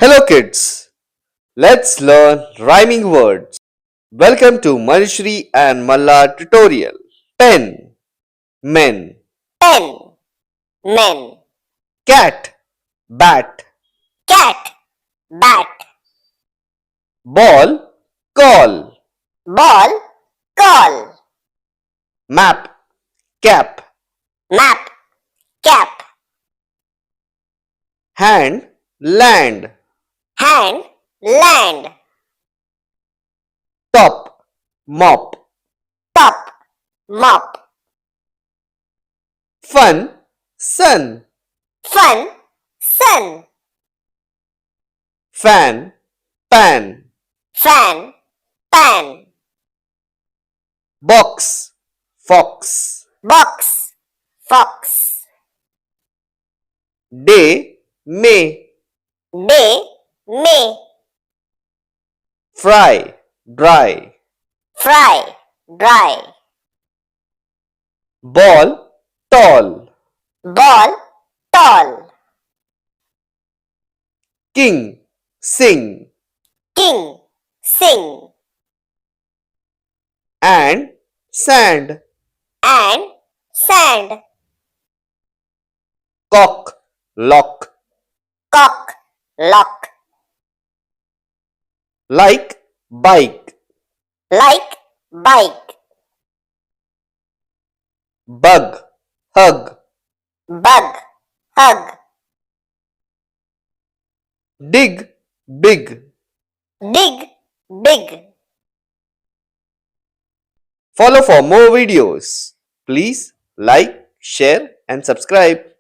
Hello kids, let's learn rhyming words. Welcome to Manushri and Malla tutorial. Pen, men, pen, men, cat, bat, cat, bat, ball, call, ball, call, map, cap, map, cap, hand, land, hand, land, top, mop, top, mop, fun, sun, fun, sun, fan, pan, fan, pan, box, fox, box, fox, day, may, day, may, fry, dry, fry, dry, ball, tall, ball, tall, king, sing, king, sing, and sand, and sand, cock, lock, cock, lock, like, bike, like, bike, bug, hug, bug, hug, dig, big. dig, big. Follow for more videos. Please like, share and subscribe.